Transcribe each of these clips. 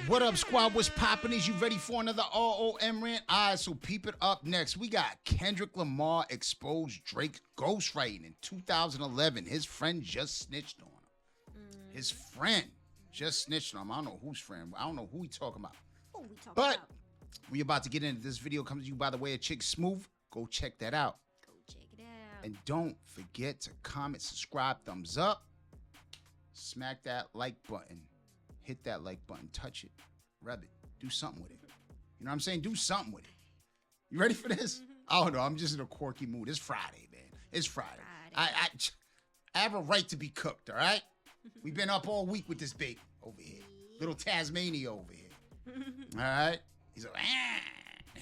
What up, squad? What's poppin'? Is you ready for another ROM rant? All right, so peep it up next. We got Kendrick Lamar exposed Drake ghostwriting in 2011. His friend just snitched on him. His friend just snitched on him. I don't know whose friend. I don't know who he talking about. But we about to get into this video. Comes to you by the way of Chick Smooth. Go check that out. Go check it out. And don't forget to comment, subscribe, thumbs up. Smack that like button. Hit that like button, touch it, rub it, do something with it. You know what I'm saying? Do something with it. You ready for this? I don't know. I'm just in a quirky mood. It's Friday, man. It's Friday. I have a right to be cooked, all right? We've been up all week with this baby over here. Little Tasmania over here. All right? He's like,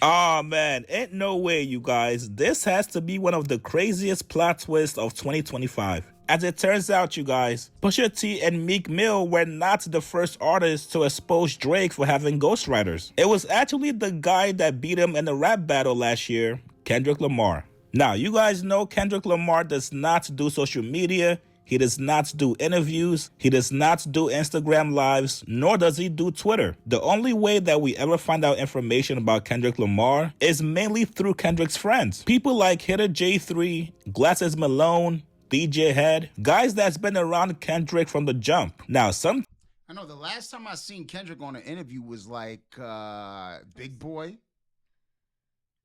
Oh man, ain't no way, you guys. This has to be one of the craziest plot twists of 2025. As it turns out, you guys, Pusha T and Meek Mill were not the first artists to expose Drake for having ghostwriters. It was actually the guy that beat him in the rap battle last year, Kendrick Lamar. Now, you guys know Kendrick Lamar does not do social media. He does not do interviews, he does not do Instagram lives, nor does he do Twitter. The only way that we ever find out information about Kendrick Lamar is mainly through Kendrick's friends. People like Hitter J3, Glasses Malone, DJ Head, guys that's been around Kendrick from the jump. Now, I know the last time I seen Kendrick on an interview was like Big Boy.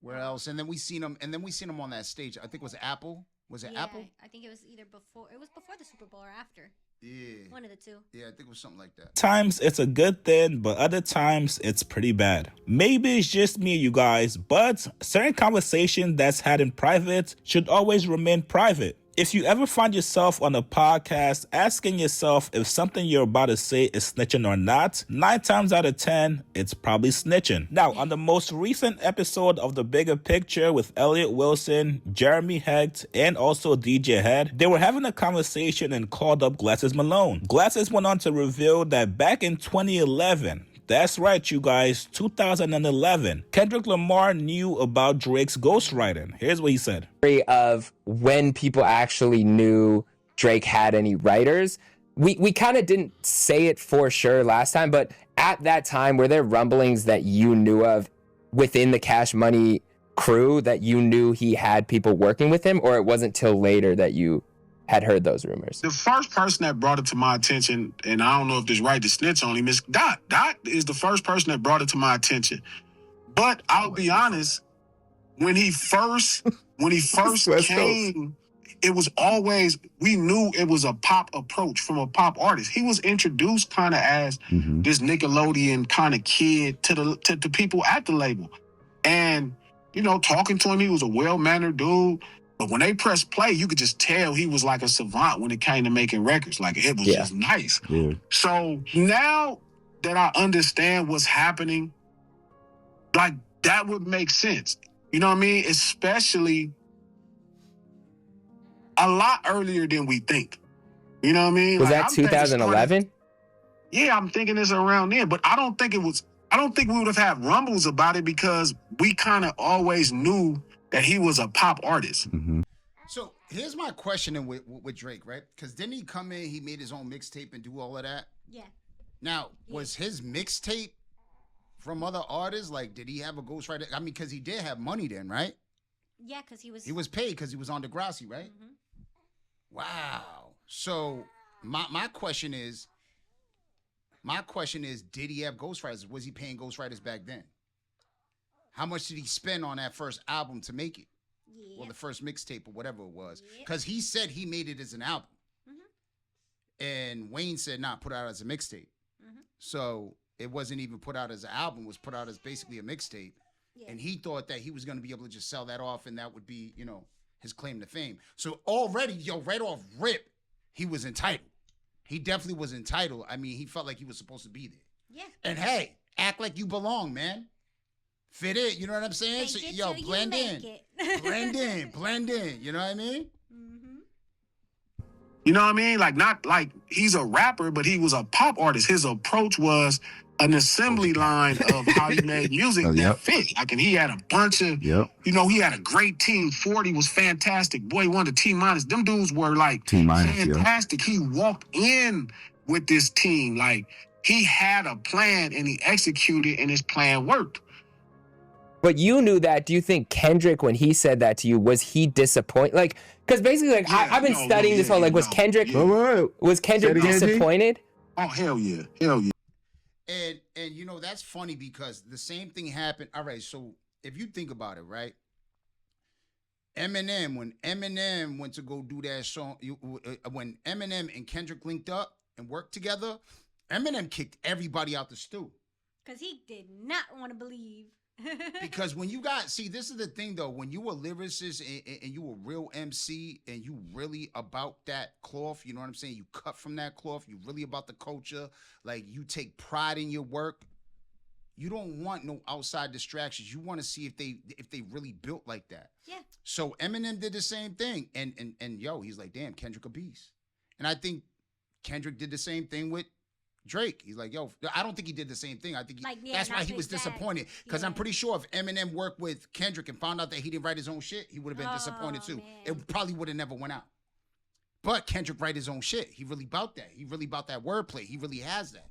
Where else? And then we seen him on that stage. I think it was Apple. Was it Apple? I think it was either before. It was before the Super Bowl or after. Yeah. One of the two. Yeah, I think it was something like that. times it's a good thing, but other times it's pretty bad. Maybe it's just me, you guys, but certain conversation that's had in private should always remain private. If you ever find yourself on a podcast asking yourself if something you're about to say is snitching or not, 9 times out of 10, it's probably snitching. Now, on the most recent episode of The Bigger Picture with Elliot Wilson, Jeremy Hecht, and also DJ Head, they were having a conversation and called up Glasses Malone. Glasses went on to reveal that back in 2011, that's right, you guys, 2011, Kendrick Lamar knew about Drake's ghostwriting. Here's what he said. Of when people actually knew Drake had any writers. We kind of didn't say it for sure last time, but at that time, were there rumblings that you knew of within the Cash Money crew that you knew he had people working with him, or it wasn't till later that you had heard those rumors? The first person that brought it to my attention, and I don't know if this right to snitch on him, is Dot. Dot is the first person that brought it to my attention. But I'll be honest, when he first came, it was always, we knew it was a pop approach from a pop artist. He was introduced kind of as this Nickelodeon kind of kid to the people at the label. And, you know, talking to him, he was a well-mannered dude. But when they pressed play, you could just tell he was like a savant when it came to making records. Like, it was just nice. Yeah. So now that I understand what's happening, like, that would make sense. You know what I mean? Especially a lot earlier than we think. You know what I mean? Was that 2011? Yeah, I'm thinking it's around then. But I don't think we would have had rumbles about it because we kind of always knew that he was a pop artist. So here's my question with Drake, right? Because didn't he come in, he made his own mixtape and do all of that? Yeah. Now, was his mixtape from other artists? Like, did he have a ghostwriter? I mean, because he did have money then, right? Yeah, because he was paid because he was on Degrassi, right? Wow. So my question is, did he have ghostwriters? Was he paying ghostwriters back then? How much did he spend on that first album to make it? Or the first mixtape or whatever it was? Because he said he made it as an album. And Wayne said, nah, put it out as a mixtape. So it wasn't even put out as an album, it was put out as basically a mixtape. And he thought that he was going to be able to just sell that off and that would be, you know, his claim to fame. So already, right off rip, he was entitled. He definitely was entitled. I mean, he felt like he was supposed to be there. Yeah. And hey, act like you belong, man. Fit in, you know what I'm saying? So, yo, blend in. blend in, you know what I mean? You know what I mean? Like, not like he's a rapper, but he was a pop artist. His approach was an assembly line of how he made music that fit. Like, and he had a bunch of, you know, he had a great team. 40 was fantastic. Boy, he won the T-minus. Them dudes were like fantastic. He walked in with this team. Like, he had a plan and he executed, and his plan worked. But you knew that. Do you think Kendrick, when he said that to you, was he disappointed? Like, because basically, like, Yeah, I've been studying this whole, like, was Kendrick disappointed? Oh, hell yeah. Hell yeah. And you know, that's funny because the same thing happened. All right, so if you think about it, right? Eminem, when Eminem went to go do that song, when Eminem and Kendrick linked up and worked together, Eminem kicked everybody out the stew. Because he did not want to believe. Because when you got, see, this is the thing though, when you a lyricist and you a real MC and you really about that cloth, you know what I'm saying? You cut from that cloth, you really about the culture, like you take pride in your work. You don't want no outside distractions. You want to see if they really built like that. Yeah. So Eminem did the same thing, and yo, he's like, damn, Kendrick a beast. And I think Kendrick did the same thing with Drake. He's like, yo, I don't think he did the same thing. I think that's why he was disappointed. Because I'm pretty sure if Eminem worked with Kendrick and found out that he didn't write his own shit, he would have been disappointed too. Man. It probably would have never went out. But Kendrick write his own shit. He really about that. He really about that wordplay. He really has that.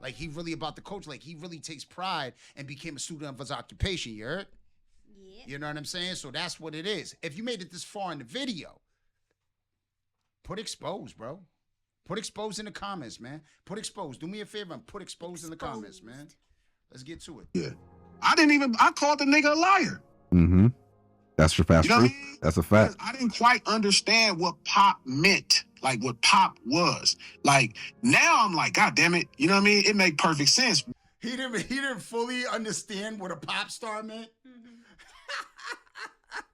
Like, he really about the culture. Like, he really takes pride and became a student of his occupation. You heard? Yeah. You know what I'm saying? So that's what it is. If you made it this far in the video, put exposed, bro. Put exposed in the comments, man. Put exposed. Do me a favor and put exposed in the comments, man. Let's get to it. Yeah. I called the nigga a liar. Mm-hmm. That's your fast You know truth. what I mean? That's a fact. I didn't quite understand what pop meant, like what pop was. Like, now I'm like, God damn it. You know what I mean? It make perfect sense. He didn't fully understand what a pop star meant.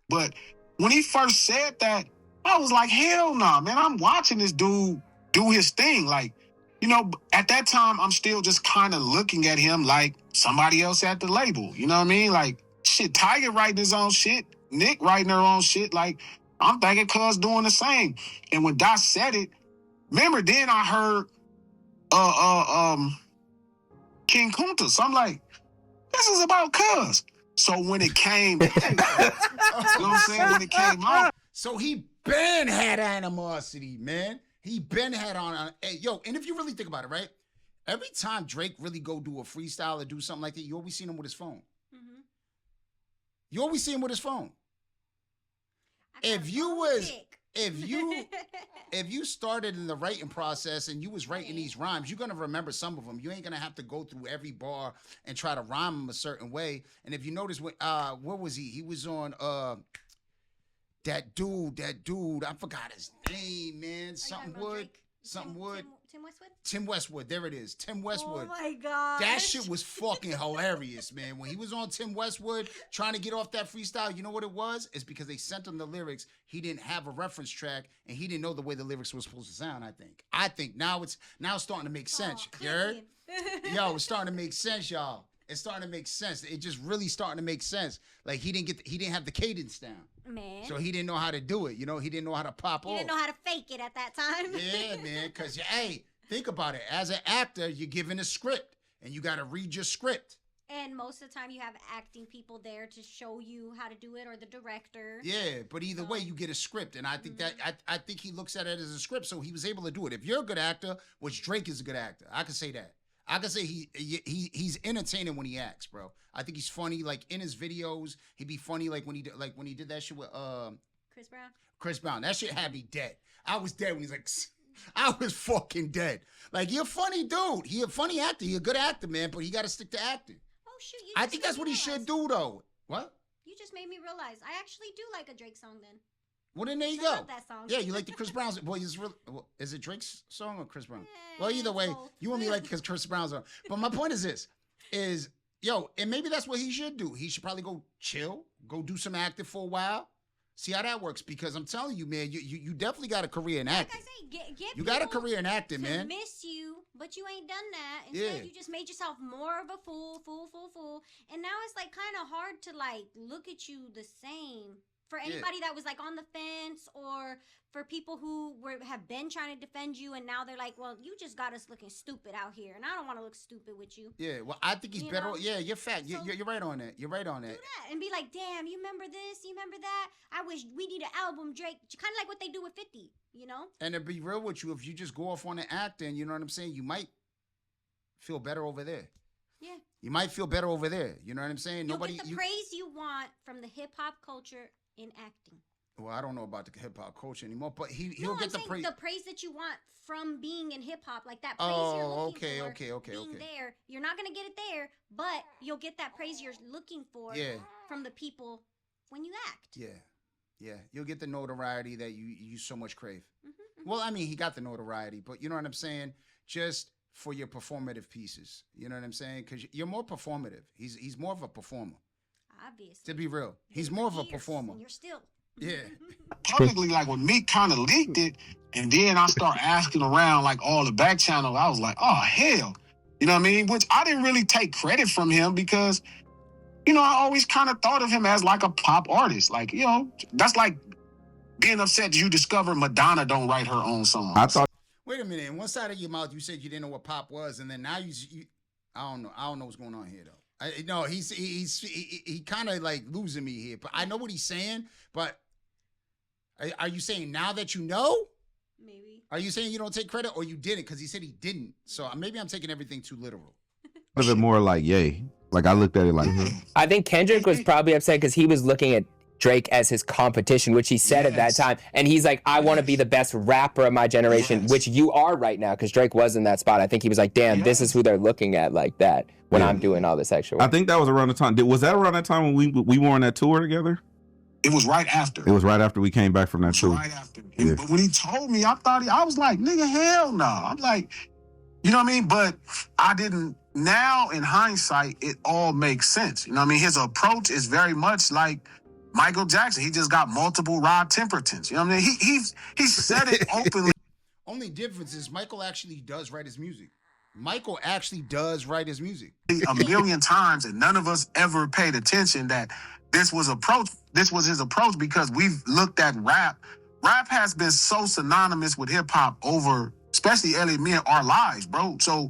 But when he first said that, I was like, hell no, man. I'm watching this dude do his thing. Like, you know, at that time, I'm still just kind of looking at him like somebody else at the label. You know what I mean? Like, shit, Tiger writing his own shit, Nick writing her own shit. Like, I'm thinking Cuz doing the same. And when Dot said it, remember then I heard King Kunta. So I'm like, this is about Cuz. So when it came, you know what I'm saying? When it came out. So he been had animosity, man. He been had on hey, yo, and if you really think about it, right? Every time Drake really go do a freestyle or do something like that, you always see him with his phone. Mm-hmm. You always see him with his phone. If you started in the writing process and you was writing these rhymes, you're gonna remember some of them. You ain't gonna have to go through every bar and try to rhyme them a certain way. And if you notice, what was he? He was on that dude. I forgot his name, man. Something Wood. Tim Westwood? Tim Westwood. There it is. Tim Westwood. Oh my God. That shit was fucking hilarious, man. When he was on Tim Westwood trying to get off that freestyle, you know what it was? It's because they sent him the lyrics. He didn't have a reference track and he didn't know the way the lyrics were supposed to sound, I think now it's starting to make sense. You heard? Yo, it's starting to make sense, y'all. It's starting to make sense. It just really starting to make sense. Like he didn't have the cadence down. Man. So he didn't know how to do it. You know, he didn't know how to pop off. He didn't know how to fake it at that time. Yeah, man. Because, hey, think about it. As an actor, you're given a script, and you got to read your script. And most of the time, you have acting people there to show you how to do it, or the director. Yeah, but either way, you get a script, and I think that I think he looks at it as a script, so he was able to do it. If you're a good actor, which Drake is a good actor, I can say that. I can say he's entertaining when he acts, bro. I think he's funny. Like in his videos, he'd be funny. Like when he did that shit with Chris Brown. Chris Brown. That shit had me dead. I was dead when he's like, I was fucking dead. Like, you're a funny dude. He a funny actor. He a good actor, man. But he got to stick to acting. Oh shoot! I think that's what he should do, though. What? You just made me realize I actually do like a Drake song. Then. Well, then there you I go. love that song. Yeah, you like the Chris Brown's. Boy, is it Drake's song or Chris Brown? Yeah, Well, either way, both. you only like because Chris Brown's song. But my point is this: and maybe that's what he should do. He should probably go chill, go do some acting for a while, see how that works. Because I'm telling you, man, you definitely got a career in acting. Like I say, get You got a people career in acting, to man. miss you, but you ain't done that. Instead, you just made yourself more of a fool. And now it's like kind of hard to like look at you the same. For anybody that was like on the fence, or for people who have been trying to defend you, and now they're like, well, you just got us looking stupid out here, and I don't want to look stupid with you. Yeah, well, I think he's better. Yeah, you're fat. So You're right on that. You're right on that. Do that and be like, damn, you remember this? You remember that? I wish we need an album, Drake. Kind of like what they do with 50, you know? And to be real with you, if you just go off on the acting, you know what I'm saying, you might feel better over there. Yeah. You might feel better over there. You know what I'm saying? You'll get the praise you want from the hip hop culture in acting. Well, I don't know about the hip hop culture anymore, but he'll I'm get the saying praise. the praise that you want from being in hip hop, like that praise you're looking for. Okay. There, you're not gonna get it there, but you'll get that praise you're looking for from the people when you act. Yeah. You'll get the notoriety that you so much crave. Well, I mean, he got the notoriety, but you know what I'm saying? Just for your performative pieces. You know what I'm saying? Because you're more performative. He's more of a performer. Obviously. To be real. He's more of a performer. And you're still. Yeah. Publicly, like when Meek kind of leaked it, and then I start asking around like all the back channel, I was like, oh, hell. You know what I mean? Which I didn't really take credit from him because, you know, I always kind of thought of him as like a pop artist. Like, you know, that's like being upset you discover Madonna don't write her own songs. I thought. Wait a minute. In one side of your mouth, you said you didn't know what pop was, and then now you I don't know what's going on here though. No, he kind of like losing me here, but I know what he's saying. But are you saying now that you know? Maybe. Are you saying you don't take credit, or you didn't? Because he said he didn't. So maybe I'm taking everything too literal. A bit more like yay. Like I looked at it like. I think Kendrick was probably upset because he was looking at Drake as his competition, which he said at that time. And he's like, I want to be the best rapper of my generation, which you are right now, because Drake was in that spot. I think he was like, damn, this is who they're looking at like that when I'm doing all this extra work. I think that was around the time. Was that around that time when we were on that tour together? It was right after. It was right after we came back from that tour. Right after. But when he told me, I was like, nigga, hell no. I'm like, you know what I mean? But I didn't. Now in hindsight, it all makes sense. You know what I mean? His approach is very much like Michael Jackson. He just got multiple Rod Tempertons. You know what I mean? He said it openly. Only difference is Michael actually does write his music. Michael actually does write his music a million times, and none of us ever paid attention that this was his approach because we've looked at rap. Rap has been so synonymous with hip hop over, especially Elliot, me and our lives, bro. So,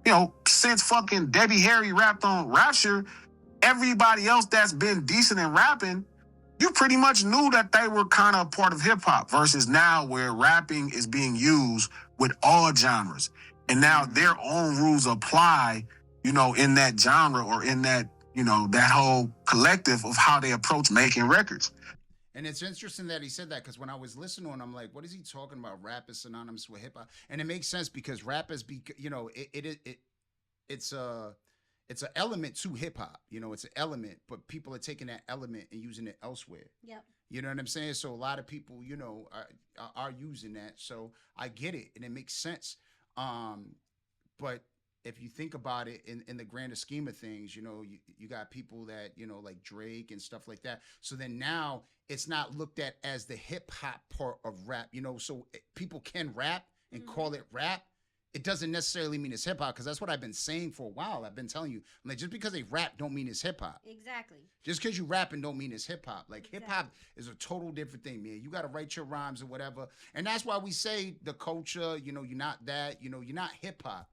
you know, since fucking Debbie Harry rapped on Rapture, everybody else that's been decent in rapping, you pretty much knew that they were kind of part of hip hop versus now where rapping is being used with all genres. And now their own rules apply, you know, in that genre or in that, you know, that whole collective of how they approach making records. And it's interesting that he said that because when I was listening to him, I'm like, what is he talking about? Rap is synonymous with hip hop. And it makes sense because rap is, you know, it's an element to hip hop. You know, it's an element, but people are taking that element and using it elsewhere. Yep. You know what I'm saying? So a lot of people, you know, are using that. So I get it and it makes sense. But if you think about it in the grander scheme of things, you know, you got people that, you know, like Drake and stuff like that. So then now it's not looked at as the hip hop part of rap, you know, so people can rap and call it rap. It doesn't necessarily mean it's hip hop because that's what I've been saying for a while. I've been telling you, like, just because they rap don't mean it's hip hop. Exactly. Just because you rapping don't mean it's hip hop. Like hip hop is a total different thing, man. You got to write your rhymes or whatever. And that's why we say the culture, you know, you're not that, you know, you're not hip hop.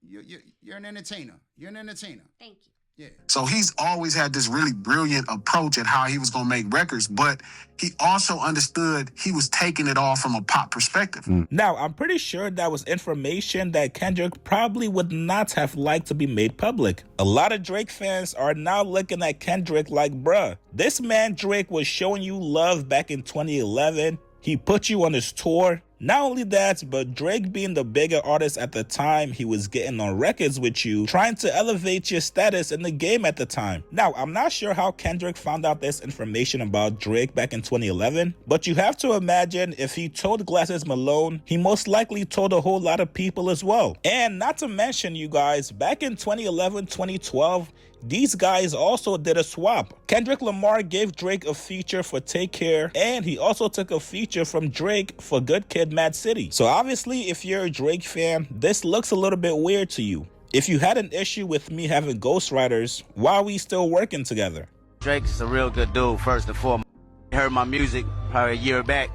You're an entertainer. You're an entertainer. Thank you. Yeah. So he's always had this really brilliant approach at how he was going to make records, but he also understood he was taking it all from a pop perspective. Now, I'm pretty sure that was information that Kendrick probably would not have liked to be made public. A lot of Drake fans are now looking at Kendrick like, bruh, this man Drake was showing you love back in 2011. He put you on his tour. Not only that, but Drake being the bigger artist at the time, he was getting on records with you, trying to elevate your status in the game at the time. Now, I'm not sure how Kendrick found out this information about Drake back in 2011, but you have to imagine if he told Glasses Malone, he most likely told a whole lot of people as well. And not to mention, you guys, back in 2011, 2012, these guys also did a swap. Kendrick Lamar gave Drake a feature for Take Care, and he also took a feature from Drake for Good Kid, Mad City. So obviously, if you're a Drake fan, this looks a little bit weird to you. If you had an issue with me having ghostwriters, why are we still working together? Drake's a real good dude, first and foremost. He heard my music probably a year back,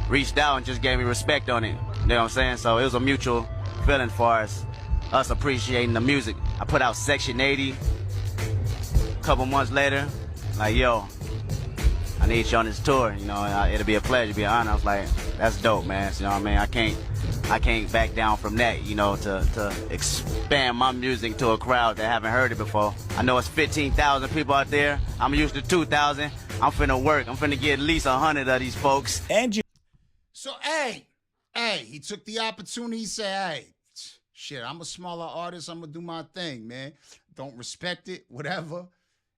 reached out and just gave me respect on it. You know what I'm saying? So it was a mutual feeling for us appreciating the music. I put out Section 80. A couple months later, like, yo, I need you on this tour, you know, it'll be a pleasure, be an honor. I was like, that's dope, man. So, you know what I mean? I can't back down from that, you know, to expand my music to a crowd that haven't heard it before. I know it's 15,000 people out there. I'm used to 2,000. I'm finna work. I'm finna get at least 100 of these folks. And you So, hey, he took the opportunity. He said, hey, shit, I'm a smaller artist. I'm going to do my thing, man. Don't respect it, whatever.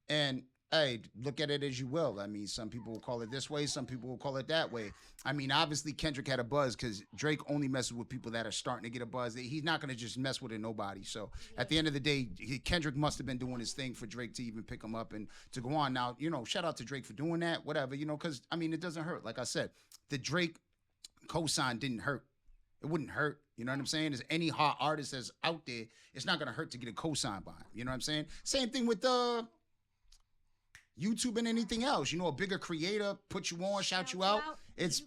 And, hey, look at it as you will. I mean, some people will call it this way. Some people will call it that way. I mean, obviously, Kendrick had a buzz because Drake only messes with people that are starting to get a buzz. He's not going to just mess with it, nobody. So, at the end of the day, Kendrick must have been doing his thing for Drake to even pick him up and to go on. Now, you know, shout out to Drake for doing that, whatever, you know, because, I mean, it doesn't hurt. Like I said, the Drake cosign didn't hurt. It wouldn't hurt. You know what I'm saying? There's any hot artist that's out there, it's not going to hurt to get a cosign by him. You know what I'm saying? Same thing with YouTube and anything else. You know, a bigger creator put you on, shout you out. It's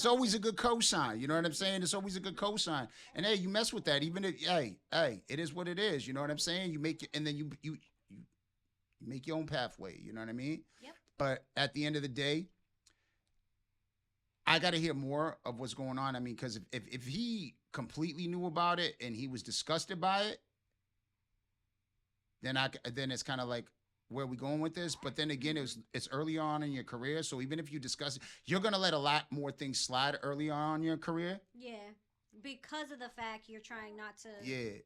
always a good cosign. You know what I'm saying? It's always a good cosign. And hey, you mess with that. Even if hey, it is what it is. You know what I'm saying? You make it, and then you make your own pathway. You know what I mean? Yep. But at the end of the day, I got to hear more of what's going on. I mean, because if he completely knew about it and he was disgusted by it, then it's kind of like, where are we going with this? But then again, it's early on in your career, so even if you discuss it, you're gonna let a lot more things slide early on in your career. Yeah, because of the fact you're trying not to. Yeah.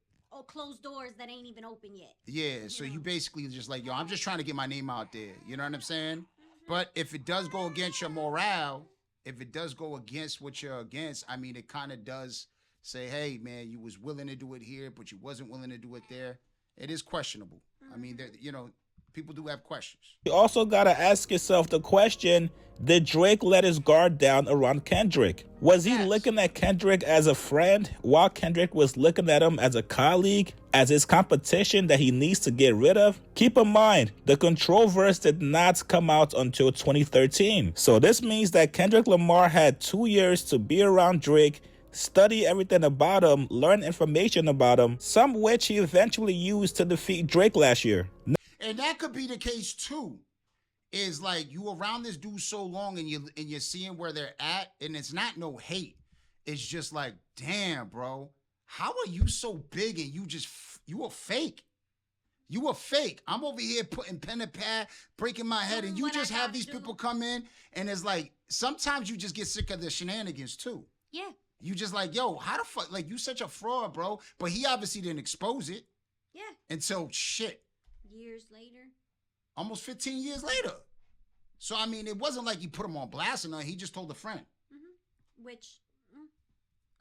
Close doors that ain't even open yet. Yeah. So you basically just like, yo, I'm just trying to get my name out there. You know what I'm saying? But if it does go against your morale, if it does go against what you're against, I mean, it kind of does say, hey, man, you was willing to do it here, but you wasn't willing to do it there. It is questionable. I mean, you know, people do have questions. You also gotta ask yourself the question, did Drake let his guard down around Kendrick? Was he looking at Kendrick as a friend while Kendrick was looking at him as a colleague, as his competition that he needs to get rid of? Keep in mind, the Control verse did not come out until 2013. So this means that Kendrick Lamar had 2 years to be around Drake, study everything about him, learn information about him, some which he eventually used to defeat Drake last year. And that could be the case too. Is like you around this dude so long and you're seeing where they're at, and it's not no hate. It's just like, damn, bro, how are you so big and you a fake? You a fake. I'm over here putting pen to pad, breaking my head, and you just have these people come in, and it's like sometimes you just get sick of the shenanigans too. Yeah. You just like, yo, how the fuck? Like, you such a fraud, bro. But he obviously didn't expose it. Yeah. Until shit. Years later. Almost 15 years later. So, I mean, it wasn't like he put him on blast or nothing. He just told a friend. Mm-hmm. Which.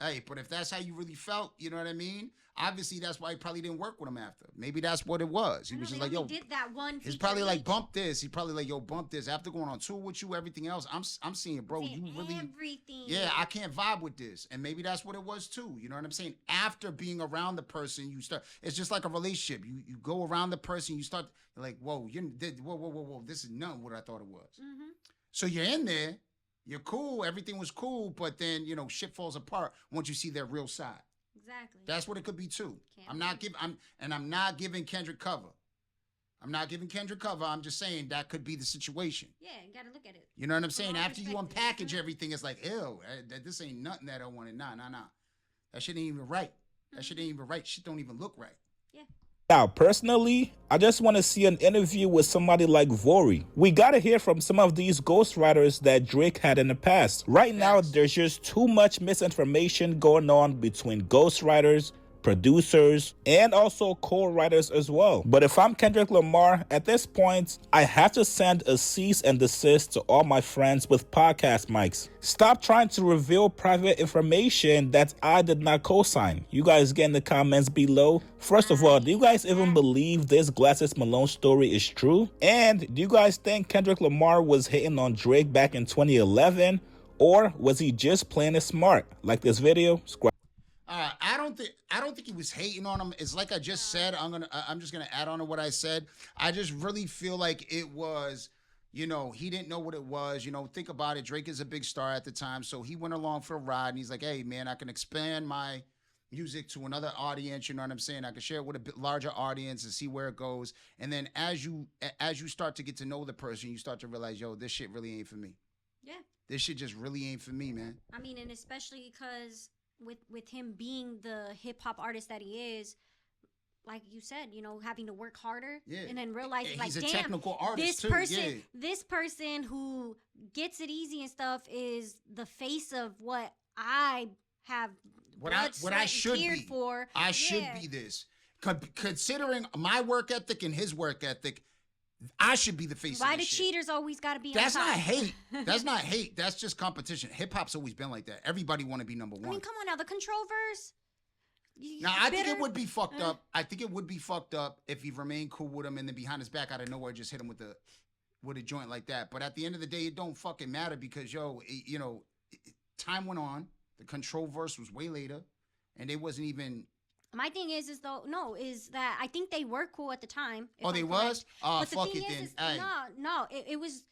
Hey, but if that's how you really felt, you know what I mean? Obviously, that's why he probably didn't work with him after. Maybe that's what it was. He was just like, yo, did that one. He's probably like, bump this. He probably like, yo, bump this. After going on tour with you, everything else, I'm seeing, bro, you really, everything. Yeah, I can't vibe with this. And maybe that's what it was too. You know what I'm saying? After being around the person, you start. It's just like a relationship. You go around the person, you start like, whoa, whoa. This is not what I thought it was. Mm-hmm. So you're in there. You're cool. Everything was cool, but then shit falls apart once you see their real side. Exactly. That's what it could be too. I'm not giving Kendrick cover. I'm just saying that could be the situation. Yeah, you gotta look at it. You know what I'm saying? After you unpackage everything, it's like, ew, this ain't nothing that I wanted. Nah. That shit ain't even right. Shit don't even look right. Yeah. Now, personally, I just want to see an interview with somebody like Vori. We gotta hear from some of these ghostwriters that Drake had in the past. Right now, there's just too much misinformation going on between ghostwriters, producers, and also co-writers as well. But if I'm Kendrick Lamar, at this point, I have to send a cease and desist to all my friends with podcast mics. Stop trying to reveal private information that I did not co-sign. You guys get in the comments below. First of all, do you guys even believe this Glasses Malone story is true? And do you guys think Kendrick Lamar was hitting on Drake back in 2011? Or was he just playing it smart? Like this video? I don't think he was hating on him. It's like I just said. I'm just gonna add on to what I said. I just really feel like it was, he didn't know what it was. Think about it. Drake is a big star at the time, so he went along for a ride, and he's like, "Hey, man, I can expand my music to another audience. You know what I'm saying? I can share it with a bit larger audience and see where it goes. And then as you start to get to know the person, you start to realize, yo, this shit really ain't for me. Yeah. This shit just really ain't for me, man. I mean, and especially because with him being the hip hop artist that he is, like you said, you know, having to work harder, and then realizing like, he's a damn, technical artist this person who gets it easy and stuff is the face of what I have what I should be for. I should be this. Considering my work ethic and his work ethic, I should be the face Why of this the shit. cheaters always got to be That's on top? not hate. That's not hate. That's just competition. Hip hop's always been like that. Everybody want to be number one. I mean, come on now, the control verse. Now, I think it would be fucked up. I think it would be fucked up if he remained cool with him and then behind his back out of nowhere just hit him with a joint like that. But at the end of the day, it don't fucking matter because, you know, time went on. The control verse was way later, and they wasn't even... My thing is that I think they were cool at the time. Oh, they was? But fuck the thing it is, then. No, it was...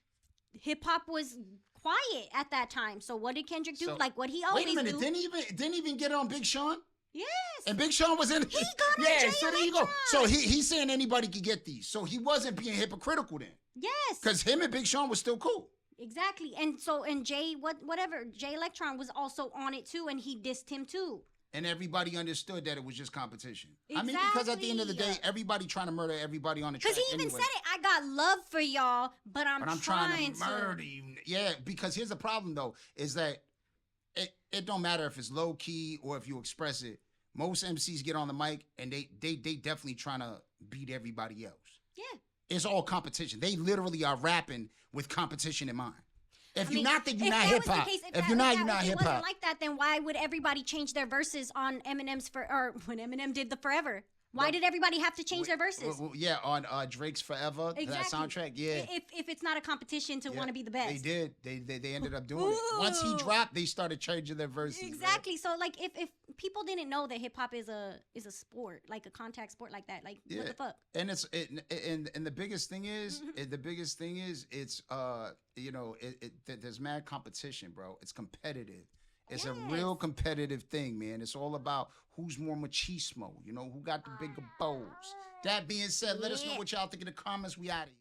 Hip-hop was quiet at that time. So what did Kendrick do? So, like what he always do. Wait a minute, didn't even get on Big Sean? Yes. And Big Sean was in... He got on Jay so there you go. So he's saying anybody could get these. So he wasn't being hypocritical then. Yes. Because him and Big Sean was still cool. Exactly. And Jay, Jay Electron was also on it too, and he dissed him too. And everybody understood that it was just competition. Exactly. I mean, because at the end of the day, everybody trying to murder everybody on the track. Because he even anyway. said it, I got love for y'all, but I'm trying to murder you. Yeah, because here's the problem though, is that it don't matter if it's low key or if you express it. Most MCs get on the mic and they definitely trying to beat everybody else. Yeah. It's all competition. They literally are rapping with competition in mind. If you're not, then you're not hip hop. If you're not, you're not hip hop. If it wasn't like that, then why would everybody change their verses on Eminem's or when Eminem did the Forever? Why did everybody have to change their verses? Yeah, on Drake's Forever, that soundtrack. Yeah. If it's not a competition to want to be the best, they did. They ended up doing it. Once he dropped, they started changing their verses. Exactly. Right? So like, if people didn't know that hip hop is a sport, like a contact sport like that, like what the fuck? And and the biggest thing is, it's you know, there's mad competition, bro. It's competitive. It's a real competitive thing, man. It's all about who's more machismo, you know, who got the bigger bows. That being said, let us know what y'all think in the comments. We out of here.